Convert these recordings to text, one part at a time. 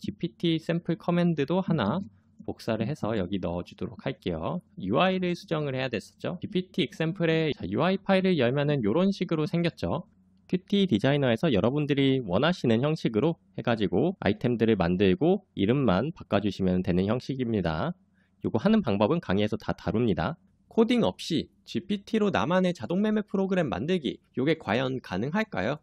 GPT 샘플 커맨드도 하나 복사를 해서 여기 넣어주도록 할게요. UI를 수정을 해야 됐었죠. GPT example의 UI 파일을 열면은 이런 식으로 생겼죠. Qt 디자이너에서 여러분들이 원하시는 형식으로 해가지고 아이템들을 만들고 이름만 바꿔주시면 되는 형식입니다. 이거 하는 방법은 강의에서 다 다룹니다. 코딩 없이 GPT로 나만의 자동 매매 프로그램 만들기, 이게 과연 가능할까요?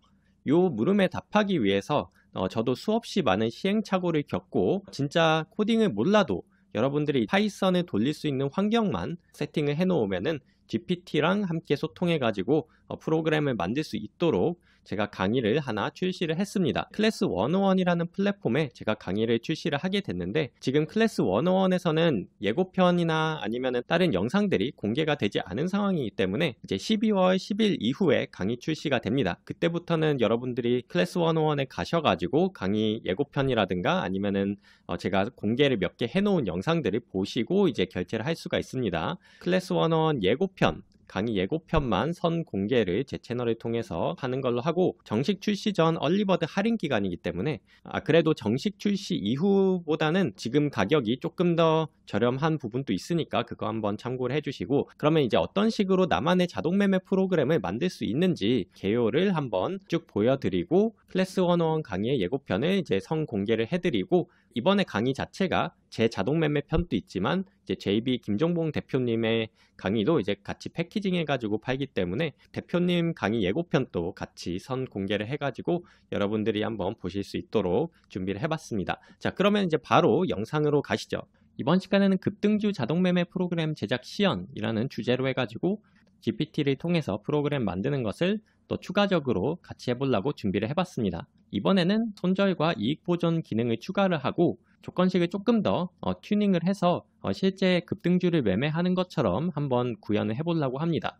요 물음에 답하기 위해서 저도 수없이 많은 시행착오를 겪고 진짜 코딩을 몰라도 여러분들이 파이썬을 돌릴 수 있는 환경만 세팅을 해 놓으면은 GPT랑 함께 소통해 가지고 프로그램을 만들 수 있도록 제가 강의를 하나 출시를 했습니다. 클래스 101이라는 플랫폼에 제가 강의를 출시를 하게 됐는데, 지금 클래스 101에서는 예고편이나 아니면 다른 영상들이 공개가 되지 않은 상황이기 때문에 이제 12월 10일 이후에 강의 출시가 됩니다. 그때부터는 여러분들이 클래스 101에 가셔가지고 강의 예고편이라든가 아니면은 제가 공개를 몇 개 해놓은 영상들을 보시고 이제 결제를 할 수가 있습니다. 클래스 101 예고편, 강의 예고편만 선 공개를 제 채널을 통해서 하는 걸로 하고, 정식 출시 전 얼리버드 할인 기간이기 때문에 그래도 정식 출시 이후보다는 지금 가격이 조금 더 저렴한 부분도 있으니까 그거 한번 참고를 해주시고, 그러면 이제 어떤 식으로 나만의 자동 매매 프로그램을 만들 수 있는지 개요를 한번 쭉 보여드리고, 클래스 101 강의의 예고편을 이제 선 공개를 해드리고, 이번에 강의 자체가 제 자동 매매 편도 있지만 이제 JB 김종봉 대표님의 강의도 이제 같이 패키징 해가지고 팔기 때문에 대표님 강의 예고편도 같이 선 공개를 해가지고 여러분들이 한번 보실 수 있도록 준비를 해봤습니다. 자, 그러면 이제 바로 영상으로 가시죠. 이번 시간에는 급등주 자동 매매 프로그램 제작 시연이라는 주제로 해가지고 GPT를 통해서 프로그램 만드는 것을 또 추가적으로 같이 해보려고 준비를 해봤습니다. 이번에는 손절과 이익 보존 기능을 추가를 하고 조건식을 조금 더 튜닝을 해서 실제 급등주를 매매하는 것처럼 한번 구현을 해보려고 합니다.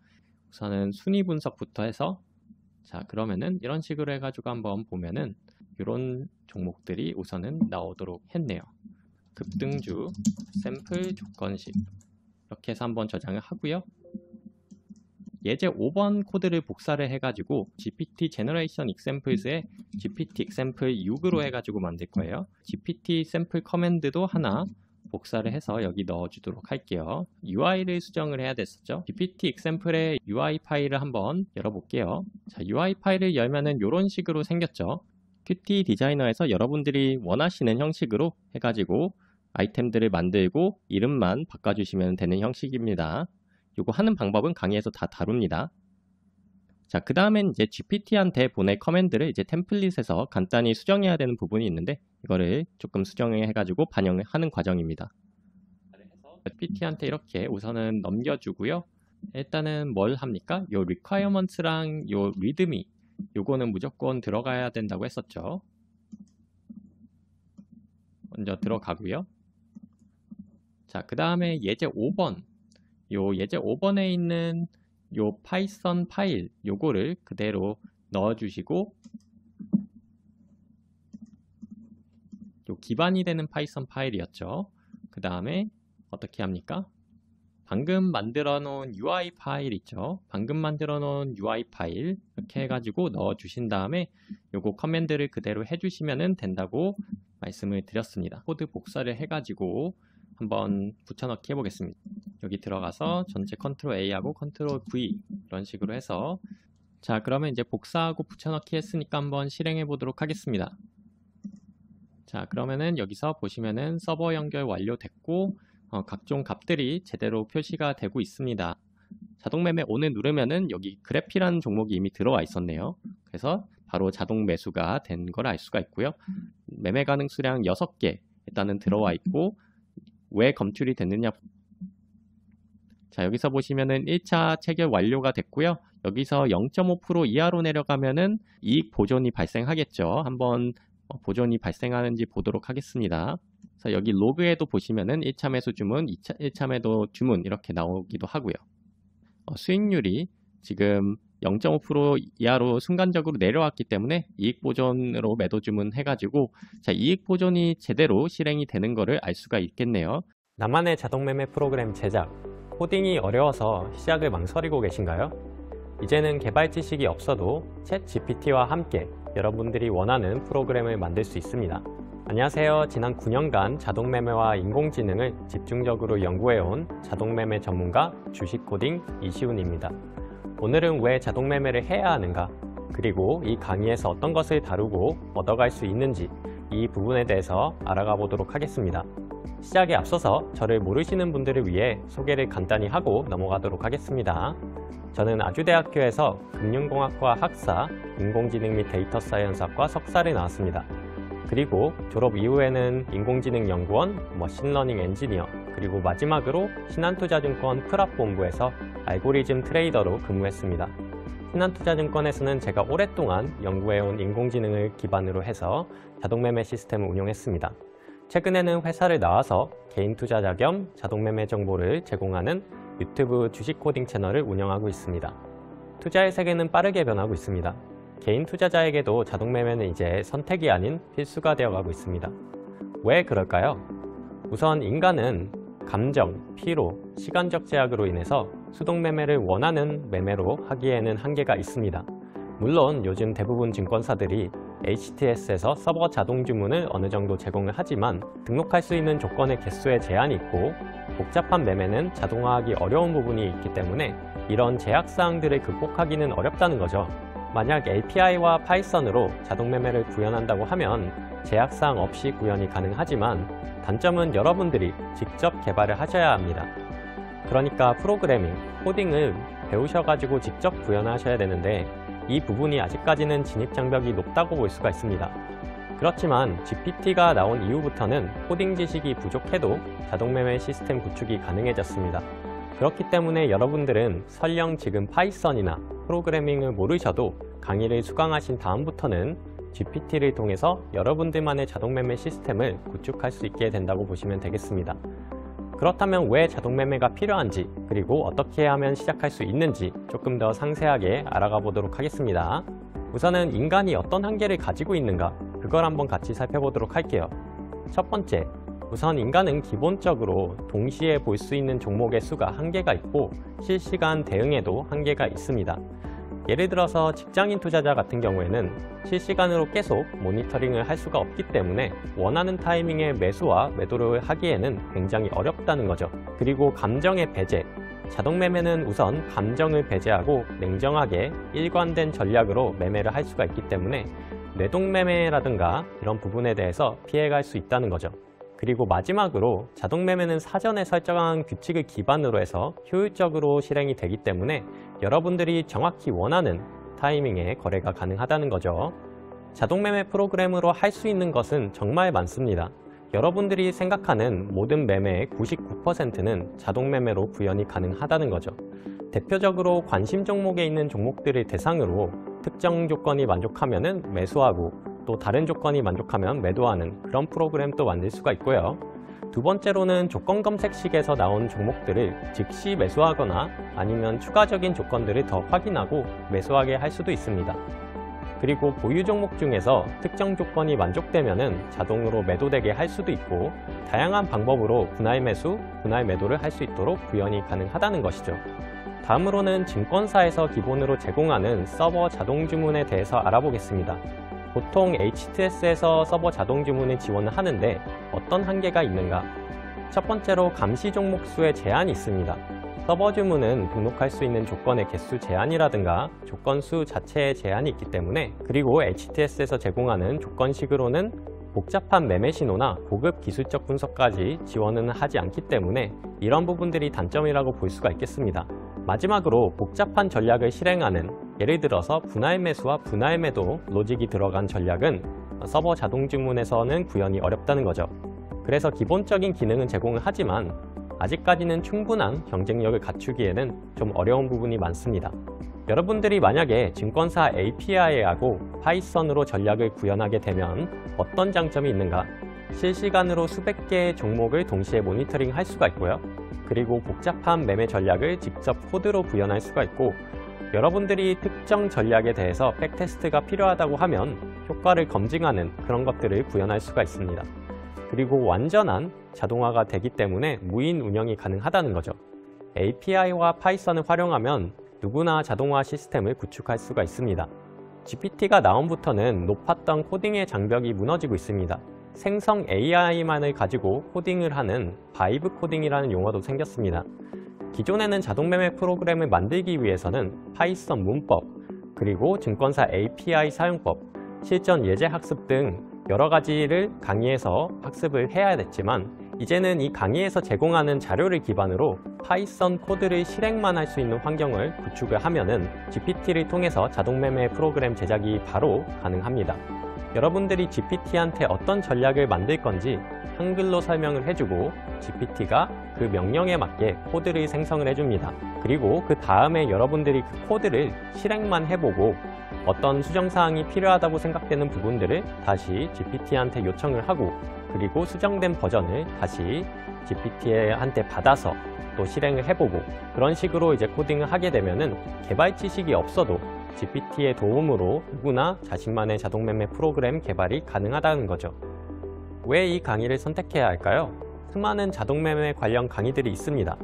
우선은 순위 분석부터 해서, 자, 그러면은 이런 식으로 해가지고 한번 보면은 이런 종목들이 우선은 나오도록 했네요. 급등주 샘플 조건식, 이렇게 해서 한번 저장을 하고요. 예제 5번 코드를 복사를 해가지고 GPT Generation Examples에 GPT Example 6으로 해가지고 만들 거예요. GPT 샘플 커맨드도 하나 복사를 해서 여기 넣어주도록 할게요. UI를 수정을 해야 됐었죠. GPT Example의 UI 파일을 한번 열어볼게요. 자, UI 파일을 열면은 이런 식으로 생겼죠. Qt 디자이너에서 여러분들이 원하시는 형식으로 해가지고 아이템들을 만들고 이름만 바꿔주시면 되는 형식입니다. 이거 하는 방법은 강의에서 다 다룹니다. 자, 그 다음엔 이제 GPT한테 보낼 커맨드를 이제 템플릿에서 간단히 수정해야 되는 부분이 있는데 이거를 조금 수정해가지고 반영을 하는 과정입니다. GPT한테 이렇게 우선은 넘겨주고요. 일단은 뭘 합니까? 요 requirements랑 요 readme, 요거는 무조건 들어가야 된다고 했었죠. 먼저 들어가고요. 자, 그 다음에 예제 5번, 요 예제 5번에 있는 요 파이썬 파일, 요거를 그대로 넣어주시고, 요 기반이 되는 파이썬 파일이었죠. 그 다음에 어떻게 합니까? 방금 만들어 놓은 UI 파일 있죠. 방금 만들어 놓은 UI 파일 이렇게 해가지고 넣어 주신 다음에 요거 커맨드를 그대로 해주시면 된다고 말씀을 드렸습니다. 코드 복사를 해가지고 한번 붙여넣기 해보겠습니다. 여기 들어가서 전체 컨트롤 A하고 컨트롤 V 이런 식으로 해서, 자, 그러면 이제 복사하고 붙여넣기 했으니까 한번 실행해 보도록 하겠습니다. 자, 그러면은 여기서 보시면은 서버 연결 완료됐고 각종 값들이 제대로 표시가 되고 있습니다. 자동 매매 ON을 누르면은 여기 그래피라는 종목이 이미 들어와 있었네요. 그래서 바로 자동 매수가 된 걸 알 수가 있고요. 매매 가능 수량 6개 일단은 들어와 있고, 왜 검출이 됐느냐. 자, 여기서 보시면은 1차 체결 완료가 됐고요. 여기서 0.5% 이하로 내려가면은 이익 보존이 발생하겠죠. 한번 보존이 발생하는지 보도록 하겠습니다. 그래서 여기 로그에도 보시면은 1차 매수 주문, 1차 매도 주문 이렇게 나오기도 하고요. 수익률이 지금 0.5% 이하로 순간적으로 내려왔기 때문에 이익 보존으로 매도 주문 해가지고, 자, 이익 보존이 제대로 실행이 되는 거를 알 수가 있겠네요. 나만의 자동 매매 프로그램 제작, 코딩이 어려워서 시작을 망설이고 계신가요? 이제는 개발 지식이 없어도 챗 GPT와 함께 여러분들이 원하는 프로그램을 만들 수 있습니다. 안녕하세요. 지난 9년간 자동매매와 인공지능을 집중적으로 연구해온 자동매매 전문가 주식코딩 이시훈입니다. 오늘은 왜 자동매매를 해야 하는가, 그리고 이 강의에서 어떤 것을 다루고 얻어갈 수 있는지 이 부분에 대해서 알아가 보도록 하겠습니다. 시작에 앞서서 저를 모르시는 분들을 위해 소개를 간단히 하고 넘어가도록 하겠습니다. 저는 아주대학교에서 금융공학과 학사, 인공지능 및 데이터 사이언스학과 석사를 나왔습니다. 그리고 졸업 이후에는 인공지능연구원, 머신러닝 엔지니어, 그리고 마지막으로 신한투자증권 프랍본부에서 알고리즘 트레이더로 근무했습니다. 신한투자증권에서는 제가 오랫동안 연구해온 인공지능을 기반으로 해서 자동매매 시스템을 운용했습니다. 최근에는 회사를 나와서 개인 투자자 겸 자동매매 정보를 제공하는 유튜브 주식코딩 채널을 운영하고 있습니다. 투자의 세계는 빠르게 변하고 있습니다. 개인 투자자에게도 자동매매는 이제 선택이 아닌 필수가 되어가고 있습니다. 왜 그럴까요? 우선 인간은 감정, 피로, 시간적 제약으로 인해서 수동매매를 원하는 매매로 하기에는 한계가 있습니다. 물론 요즘 대부분 증권사들이 HTS에서 서버 자동 주문을 어느 정도 제공을 하지만 등록할 수 있는 조건의 개수에 제한이 있고 복잡한 매매는 자동화하기 어려운 부분이 있기 때문에 이런 제약사항들을 극복하기는 어렵다는 거죠. 만약 API와 파이썬으로 자동매매를 구현한다고 하면 제약사항 없이 구현이 가능하지만 단점은 여러분들이 직접 개발을 하셔야 합니다. 그러니까 프로그래밍, 코딩을 배우셔가지고 직접 구현하셔야 되는데 이 부분이 아직까지는 진입장벽이 높다고 볼 수가 있습니다. 그렇지만 GPT가 나온 이후부터는 코딩 지식이 부족해도 자동매매 시스템 구축이 가능해졌습니다. 그렇기 때문에 여러분들은 설령 지금 파이썬이나 프로그래밍을 모르셔도 강의를 수강하신 다음부터는 GPT를 통해서 여러분들만의 자동매매 시스템을 구축할 수 있게 된다고 보시면 되겠습니다. 그렇다면 왜 자동매매가 필요한지, 그리고 어떻게 하면 시작할 수 있는지 조금 더 상세하게 알아가 보도록 하겠습니다. 우선은 인간이 어떤 한계를 가지고 있는가, 그걸 한번 같이 살펴보도록 할게요. 첫 번째, 우선 인간은 기본적으로 동시에 볼 수 있는 종목의 수가 한계가 있고 실시간 대응에도 한계가 있습니다. 예를 들어서 직장인 투자자 같은 경우에는 실시간으로 계속 모니터링을 할 수가 없기 때문에 원하는 타이밍에 매수와 매도를 하기에는 굉장히 어렵다는 거죠. 그리고 감정의 배제, 자동매매는 우선 감정을 배제하고 냉정하게 일관된 전략으로 매매를 할 수가 있기 때문에 뇌동매매라든가 이런 부분에 대해서 피해갈 수 있다는 거죠. 그리고 마지막으로 자동매매는 사전에 설정한 규칙을 기반으로 해서 효율적으로 실행이 되기 때문에 여러분들이 정확히 원하는 타이밍에 거래가 가능하다는 거죠. 자동매매 프로그램으로 할 수 있는 것은 정말 많습니다. 여러분들이 생각하는 모든 매매의 99%는 자동매매로 구현이 가능하다는 거죠. 대표적으로 관심 종목에 있는 종목들을 대상으로 특정 조건이 만족하면 매수하고 또 다른 조건이 만족하면 매도하는 그런 프로그램도 만들 수가 있고요. 두 번째로는 조건 검색식에서 나온 종목들을 즉시 매수하거나 아니면 추가적인 조건들을 더 확인하고 매수하게 할 수도 있습니다. 그리고 보유 종목 중에서 특정 조건이 만족되면 자동으로 매도되게 할 수도 있고 다양한 방법으로 분할 매수, 분할 매도를 할 수 있도록 구현이 가능하다는 것이죠. 다음으로는 증권사에서 기본으로 제공하는 서버 자동 주문에 대해서 알아보겠습니다. 보통 HTS에서 서버 자동 주문을 지원을 하는데 어떤 한계가 있는가? 첫 번째로 감시 종목 수에 제한이 있습니다. 서버 주문은 등록할 수 있는 조건의 개수 제한이라든가 조건 수 자체에 제한이 있기 때문에, 그리고 HTS에서 제공하는 조건식으로는 복잡한 매매 신호나 고급 기술적 분석까지 지원은 하지 않기 때문에 이런 부분들이 단점이라고 볼 수가 있겠습니다. 마지막으로 복잡한 전략을 실행하는, 예를 들어서 분할 매수와 분할 매도 로직이 들어간 전략은 서버 자동 주문에서는 구현이 어렵다는 거죠. 그래서 기본적인 기능은 제공을 하지만 아직까지는 충분한 경쟁력을 갖추기에는 좀 어려운 부분이 많습니다. 여러분들이 만약에 증권사 API하고 파이썬으로 전략을 구현하게 되면 어떤 장점이 있는가? 실시간으로 수백 개의 종목을 동시에 모니터링 할 수가 있고요. 그리고 복잡한 매매 전략을 직접 코드로 구현할 수가 있고, 여러분들이 특정 전략에 대해서 백테스트가 필요하다고 하면 효과를 검증하는 그런 것들을 구현할 수가 있습니다. 그리고 완전한 자동화가 되기 때문에 무인 운영이 가능하다는 거죠. API와 파이썬을 활용하면 누구나 자동화 시스템을 구축할 수가 있습니다. GPT가 나온부터는 높았던 코딩의 장벽이 무너지고 있습니다. 생성 AI만을 가지고 코딩을 하는 바이브 코딩이라는 용어도 생겼습니다. 기존에는 자동매매 프로그램을 만들기 위해서는 파이썬 문법, 그리고 증권사 API 사용법, 실전 예제 학습 등 여러 가지를 강의에서 학습을 해야 됐지만 이제는 이 강의에서 제공하는 자료를 기반으로 파이썬 코드를 실행만 할 수 있는 환경을 구축을 하면은 GPT를 통해서 자동매매 프로그램 제작이 바로 가능합니다. 여러분들이 GPT한테 어떤 전략을 만들 건지 한글로 설명을 해주고 GPT가 그 명령에 맞게 코드를 생성을 해줍니다. 그리고 그 다음에 여러분들이 그 코드를 실행만 해보고 어떤 수정사항이 필요하다고 생각되는 부분들을 다시 GPT한테 요청을 하고 그리고 수정된 버전을 다시 GPT한테 받아서 또 실행을 해보고 그런 식으로 이제 코딩을 하게 되면은 개발 지식이 없어도 GPT의 도움으로 누구나 자신만의 자동매매 프로그램 개발이 가능하다는 거죠. 왜 이 강의를 선택해야 할까요? 수많은 자동매매 관련 강의들이 있습니다.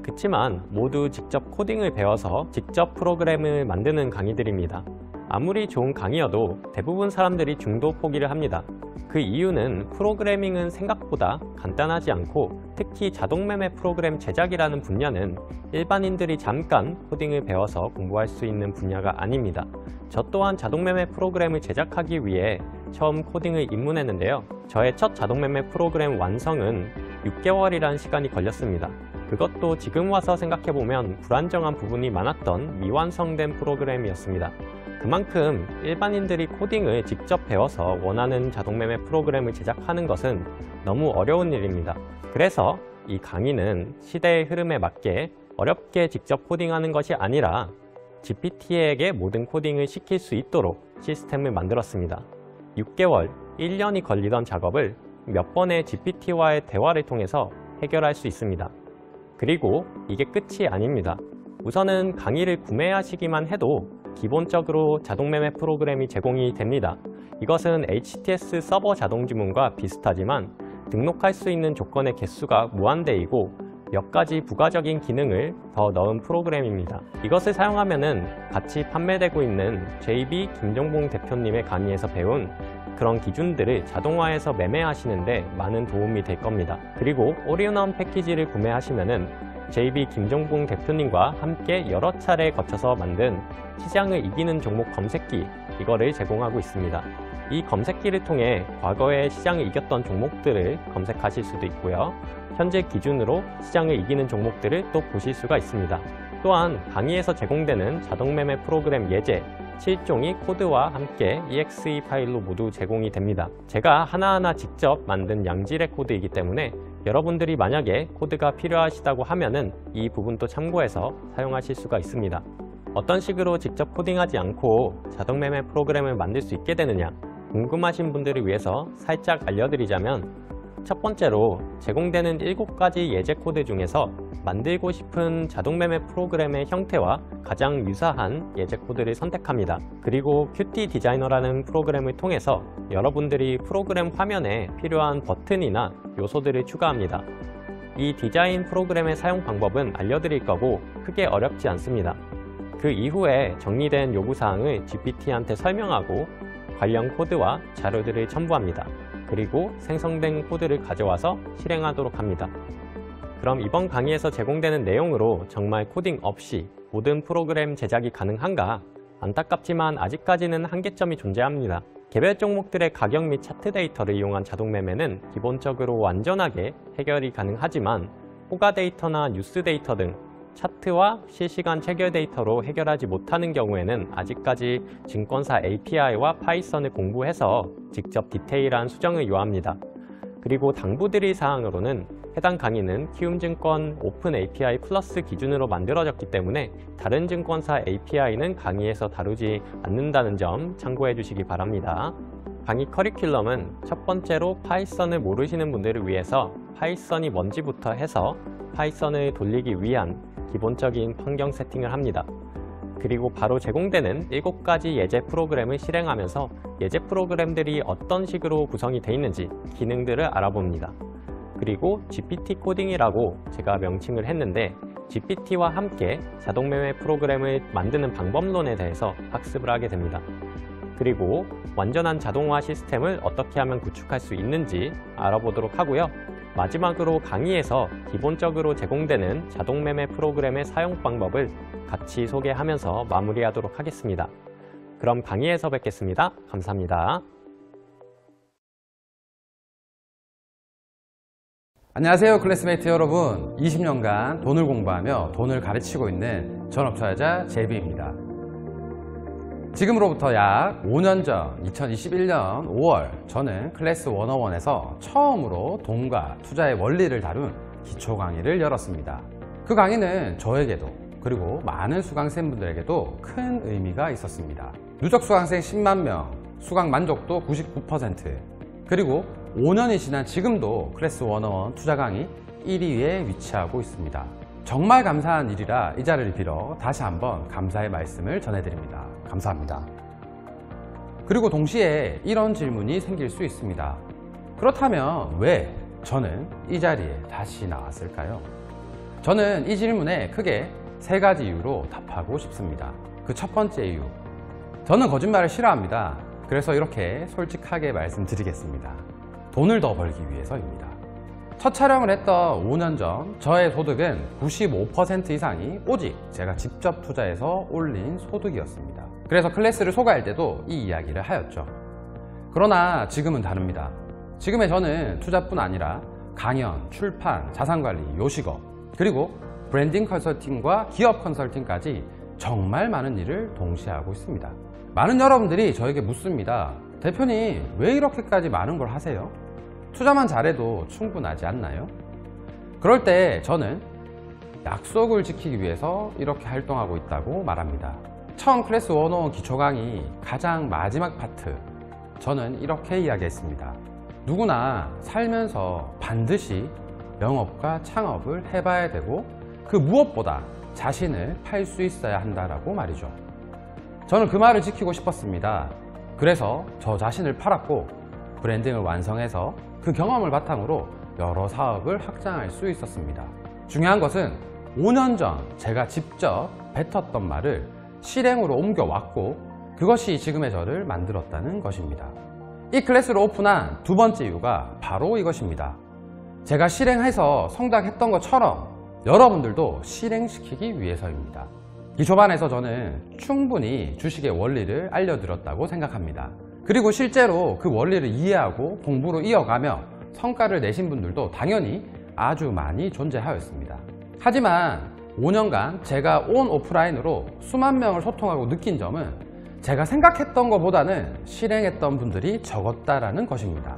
그치만 모두 직접 코딩을 배워서 직접 프로그램을 만드는 강의들입니다. 아무리 좋은 강의여도 대부분 사람들이 중도 포기를 합니다. 그 이유는 프로그래밍은 생각보다 간단하지 않고 특히 자동매매 프로그램 제작이라는 분야는 일반인들이 잠깐 코딩을 배워서 공부할 수 있는 분야가 아닙니다. 저 또한 자동매매 프로그램을 제작하기 위해 처음 코딩을 입문했는데요. 저의 첫 자동매매 프로그램 완성은 6개월이라는 시간이 걸렸습니다. 그것도 지금 와서 생각해보면 불안정한 부분이 많았던 미완성된 프로그램이었습니다. 그만큼 일반인들이 코딩을 직접 배워서 원하는 자동매매 프로그램을 제작하는 것은 너무 어려운 일입니다. 그래서 이 강의는 시대의 흐름에 맞게 어렵게 직접 코딩하는 것이 아니라 GPT에게 모든 코딩을 시킬 수 있도록 시스템을 만들었습니다. 6개월, 1년이 걸리던 작업을 몇 번의 GPT와의 대화를 통해서 해결할 수 있습니다. 그리고 이게 끝이 아닙니다. 우선은 강의를 구매하시기만 해도 기본적으로 자동매매 프로그램이 제공이 됩니다. 이것은 HTS 서버 자동주문과 비슷하지만 등록할 수 있는 조건의 개수가 무한대이고 몇 가지 부가적인 기능을 더 넣은 프로그램입니다. 이것을 사용하면은 같이 판매되고 있는 JB 김종봉 대표님의 강의에서 배운 그런 기준들을 자동화해서 매매하시는데 많은 도움이 될 겁니다. 그리고 올인원 패키지를 구매하시면은 JB 김종봉 대표님과 함께 여러 차례 거쳐서 만든 시장을 이기는 종목 검색기 이거를 제공하고 있습니다. 이 검색기를 통해 과거에 시장을 이겼던 종목들을 검색하실 수도 있고요. 현재 기준으로 시장을 이기는 종목들을 또 보실 수가 있습니다. 또한 강의에서 제공되는 자동매매 프로그램 예제 7종이 코드와 함께 EXE 파일로 모두 제공이 됩니다. 제가 하나하나 직접 만든 양질의 코드이기 때문에 여러분들이 만약에 코드가 필요하시다고 하면은 이 부분도 참고해서 사용하실 수가 있습니다. 어떤 식으로 직접 코딩하지 않고 자동매매 프로그램을 만들 수 있게 되느냐 궁금하신 분들을 위해서 살짝 알려드리자면 첫 번째로 제공되는 7가지 예제 코드 중에서 만들고 싶은 자동매매 프로그램의 형태와 가장 유사한 예제 코드를 선택합니다. 그리고 Qt 디자이너라는 프로그램을 통해서 여러분들이 프로그램 화면에 필요한 버튼이나 요소들을 추가합니다. 이 디자인 프로그램의 사용 방법은 알려드릴 거고 크게 어렵지 않습니다. 그 이후에 정리된 요구사항을 GPT한테 설명하고 관련 코드와 자료들을 첨부합니다. 그리고 생성된 코드를 가져와서 실행하도록 합니다. 그럼 이번 강의에서 제공되는 내용으로 정말 코딩 없이 모든 프로그램 제작이 가능한가? 안타깝지만 아직까지는 한계점이 존재합니다. 개별 종목들의 가격 및 차트 데이터를 이용한 자동매매는 기본적으로 완전하게 해결이 가능하지만 호가 데이터나 뉴스 데이터 등 차트와 실시간 체결 데이터로 해결하지 못하는 경우에는 아직까지 증권사 API와 파이썬을 공부해서 직접 디테일한 수정을 요합니다. 그리고 당부드릴 사항으로는 해당 강의는 키움증권 오픈 API 플러스 기준으로 만들어졌기 때문에 다른 증권사 API는 강의에서 다루지 않는다는 점 참고해 주시기 바랍니다. 강의 커리큘럼은 첫 번째로 파이썬을 모르시는 분들을 위해서 파이썬이 뭔지부터 해서 파이썬을 돌리기 위한 기본적인 환경 세팅을 합니다. 그리고 바로 제공되는 7가지 예제 프로그램을 실행하면서 예제 프로그램들이 어떤 식으로 구성이 되어 있는지 기능들을 알아봅니다. 그리고 GPT 코딩이라고 제가 명칭을 했는데 GPT와 함께 자동매매 프로그램을 만드는 방법론에 대해서 학습을 하게 됩니다. 그리고 완전한 자동화 시스템을 어떻게 하면 구축할 수 있는지 알아보도록 하고요. 마지막으로 강의에서 기본적으로 제공되는 자동매매 프로그램의 사용 방법을 같이 소개하면서 마무리하도록 하겠습니다. 그럼 강의에서 뵙겠습니다. 감사합니다. 안녕하세요, 클래스메이트 여러분. 20년간 돈을 공부하며 돈을 가르치고 있는 전업투자자 제비입니다. 지금으로부터 약 5년 전 2021년 5월 저는 클래스 101에서 처음으로 돈과 투자의 원리를 다룬 기초 강의를 열었습니다. 그 강의는 저에게도 그리고 많은 수강생분들에게도 큰 의미가 있었습니다. 누적 수강생 10만 명, 수강 만족도 99%, 그리고 5년이 지난 지금도 클래스 101 투자 강의 1위에 위치하고 있습니다. 정말 감사한 일이라 이 자리를 빌어 다시 한번 감사의 말씀을 전해드립니다. 감사합니다. 그리고 동시에 이런 질문이 생길 수 있습니다. 그렇다면 왜 저는 이 자리에 다시 나왔을까요? 저는 이 질문에 크게 3가지 이유로 답하고 싶습니다. 그 첫 번째 이유, 저는 거짓말을 싫어합니다. 그래서 이렇게 솔직하게 말씀드리겠습니다. 돈을 더 벌기 위해서입니다. 첫 촬영을 했던 5년 전 저의 소득은 95% 이상이 오직 제가 직접 투자해서 올린 소득이었습니다. 그래서 클래스를 소개할 때도 이 이야기를 하였죠. 그러나 지금은 다릅니다. 지금의 저는 투자뿐 아니라 강연, 출판, 자산관리, 요식업, 그리고 브랜딩 컨설팅과 기업 컨설팅까지 정말 많은 일을 동시에 하고 있습니다. 많은 여러분들이 저에게 묻습니다. 대표님, 왜 이렇게까지 많은 걸 하세요? 투자만 잘해도 충분하지 않나요? 그럴 때 저는 약속을 지키기 위해서 이렇게 활동하고 있다고 말합니다. 처음 클래스 101 기초 강의 가장 마지막 파트, 저는 이렇게 이야기했습니다. 누구나 살면서 반드시 영업과 창업을 해봐야 되고 그 무엇보다 자신을 팔 수 있어야 한다라고 말이죠. 저는 그 말을 지키고 싶었습니다. 그래서 저 자신을 팔았고 브랜딩을 완성해서 그 경험을 바탕으로 여러 사업을 확장할 수 있었습니다. 중요한 것은 5년 전 제가 직접 뱉었던 말을 실행으로 옮겨왔고 그것이 지금의 저를 만들었다는 것입니다. 이 클래스를 오픈한 두 번째 이유가 바로 이것입니다. 제가 실행해서 성장했던 것처럼 여러분들도 실행시키기 위해서입니다. 이 초반에서 저는 충분히 주식의 원리를 알려드렸다고 생각합니다. 그리고 실제로 그 원리를 이해하고 공부로 이어가며 성과를 내신 분들도 당연히 아주 많이 존재하였습니다. 하지만 5년간 제가 온 오프라인으로 수만 명을 소통하고 느낀 점은 제가 생각했던 것보다는 실행했던 분들이 적었다라는 것입니다.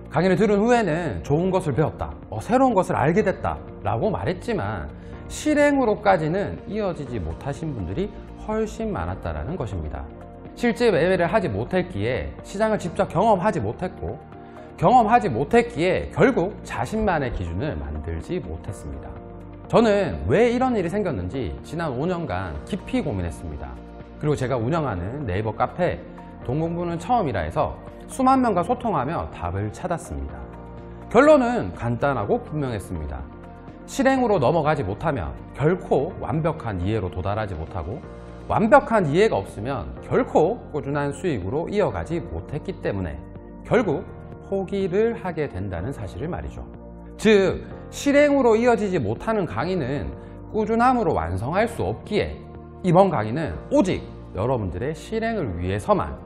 강의를 들은 후에는 좋은 것을 배웠다, 새로운 것을 알게 됐다 라고 말했지만 실행으로까지는 이어지지 못하신 분들이 훨씬 많았다는 것입니다. 실제 매매를 하지 못했기에 시장을 직접 경험하지 못했고 경험하지 못했기에 결국 자신만의 기준을 만들지 못했습니다. 저는 왜 이런 일이 생겼는지 지난 5년간 깊이 고민했습니다. 그리고 제가 운영하는 네이버 카페 돈 공부는 처음이라 해서 수만 명과 소통하며 답을 찾았습니다. 결론은 간단하고 분명했습니다. 실행으로 넘어가지 못하면 결코 완벽한 이해로 도달하지 못하고 완벽한 이해가 없으면 결코 꾸준한 수익으로 이어가지 못했기 때문에 결국 포기를 하게 된다는 사실을 말이죠. 즉, 실행으로 이어지지 못하는 강의는 꾸준함으로 완성할 수 없기에 이번 강의는 오직 여러분들의 실행을 위해서만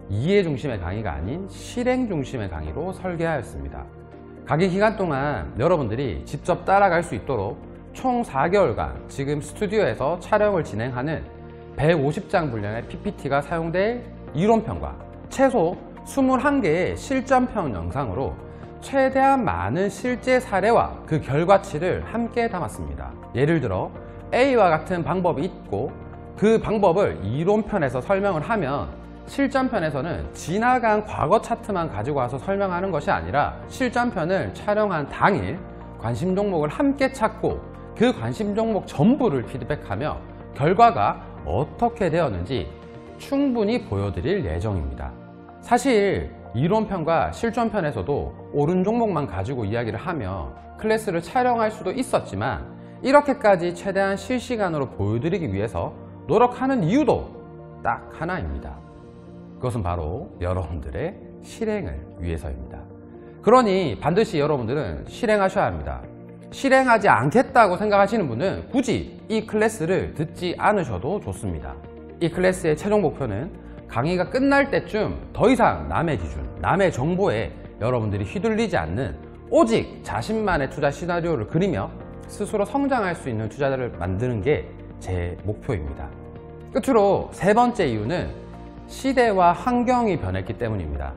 이해 중심의 강의가 아닌 실행 중심의 강의로 설계하였습니다. 강의 기간 동안 여러분들이 직접 따라갈 수 있도록 총 4개월간 지금 스튜디오에서 촬영을 진행하는 150장 분량의 PPT가 사용될 이론편과 최소 21개의 실전편 영상으로 최대한 많은 실제 사례와 그 결과치를 함께 담았습니다. 예를 들어 A와 같은 방법이 있고 그 방법을 이론편에서 설명을 하면 실전편에서는 지나간 과거 차트만 가지고 와서 설명하는 것이 아니라 실전편을 촬영한 당일 관심 종목을 함께 찾고 그 관심 종목 전부를 피드백하며 결과가 어떻게 되었는지 충분히 보여드릴 예정입니다. 사실 이론편과 실전편에서도 옳은 종목만 가지고 이야기를 하며 클래스를 촬영할 수도 있었지만 이렇게까지 최대한 실시간으로 보여드리기 위해서 노력하는 이유도 딱 하나입니다. 그것은 바로 여러분들의 실행을 위해서입니다. 그러니 반드시 여러분들은 실행하셔야 합니다. 실행하지 않겠다고 생각하시는 분은 굳이 이 클래스를 듣지 않으셔도 좋습니다. 이 클래스의 최종 목표는 강의가 끝날 때쯤 더 이상 남의 기준, 남의 정보에 여러분들이 휘둘리지 않는 오직 자신만의 투자 시나리오를 그리며 스스로 성장할 수 있는 투자자를 만드는 게 제 목표입니다. 끝으로 세 번째 이유는 시대와 환경이 변했기 때문입니다.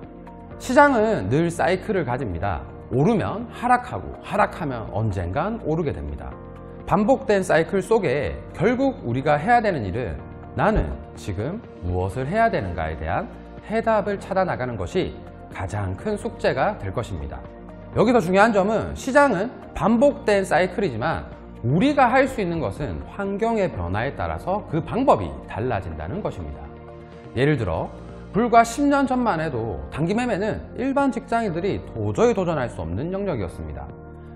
시장은 늘 사이클을 가집니다. 오르면 하락하고 하락하면 언젠간 오르게 됩니다. 반복된 사이클 속에 결국 우리가 해야 되는 일은 나는 지금 무엇을 해야 되는가에 대한 해답을 찾아 나가는 것이 가장 큰 숙제가 될 것입니다. 여기서 중요한 점은 시장은 반복된 사이클이지만 우리가 할 수 있는 것은 환경의 변화에 따라서 그 방법이 달라진다는 것입니다. 예를 들어 불과 10년 전만 해도 단기 매매는 일반 직장인들이 도저히 도전할 수 없는 영역이었습니다.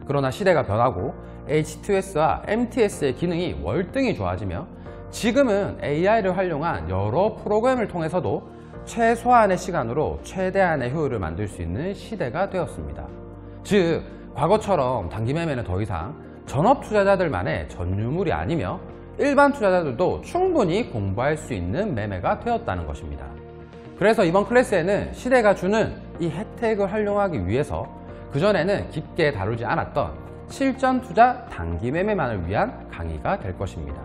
그러나 시대가 변하고 H2S와 MTS의 기능이 월등히 좋아지며 지금은 AI를 활용한 여러 프로그램을 통해서도 최소한의 시간으로 최대한의 효율을 만들 수 있는 시대가 되었습니다. 즉, 과거처럼 단기 매매는 더 이상 전업 투자자들만의 전유물이 아니며 일반 투자자들도 충분히 공부할 수 있는 매매가 되었다는 것입니다. 그래서 이번 클래스에는 시대가 주는 이 혜택을 활용하기 위해서 그전에는 깊게 다루지 않았던 실전 투자 단기 매매만을 위한 강의가 될 것입니다.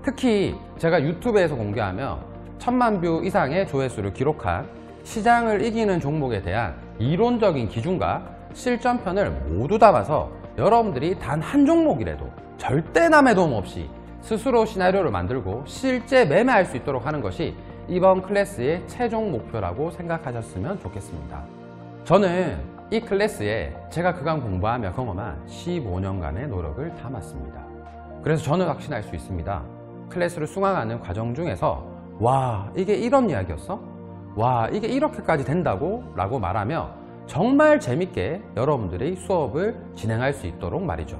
특히 제가 유튜브에서 공개하며 1000만 뷰 이상의 조회수를 기록한 시장을 이기는 종목에 대한 이론적인 기준과 실전편을 모두 담아서 여러분들이 단 한 종목이라도 절대 남의 도움 없이 스스로 시나리오를 만들고 실제 매매할 수 있도록 하는 것이 이번 클래스의 최종 목표라고 생각하셨으면 좋겠습니다. 저는 이 클래스에 제가 그간 공부하며 경험한 15년간의 노력을 담았습니다. 그래서 저는 확신할 수 있습니다. 클래스를 수강하는 과정 중에서 와, 이게 이런 이야기였어? 와, 이게 이렇게까지 된다고? 라고 말하며 정말 재밌게 여러분들의 수업을 진행할 수 있도록 말이죠.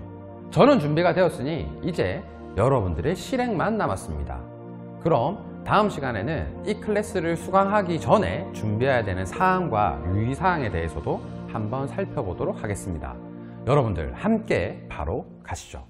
저는 준비가 되었으니 이제 여러분들의 실행만 남았습니다. 그럼 다음 시간에는 이 클래스를 수강하기 전에 준비해야 되는 사항과 유의사항에 대해서도 한번 살펴보도록 하겠습니다. 여러분들 함께 바로 가시죠.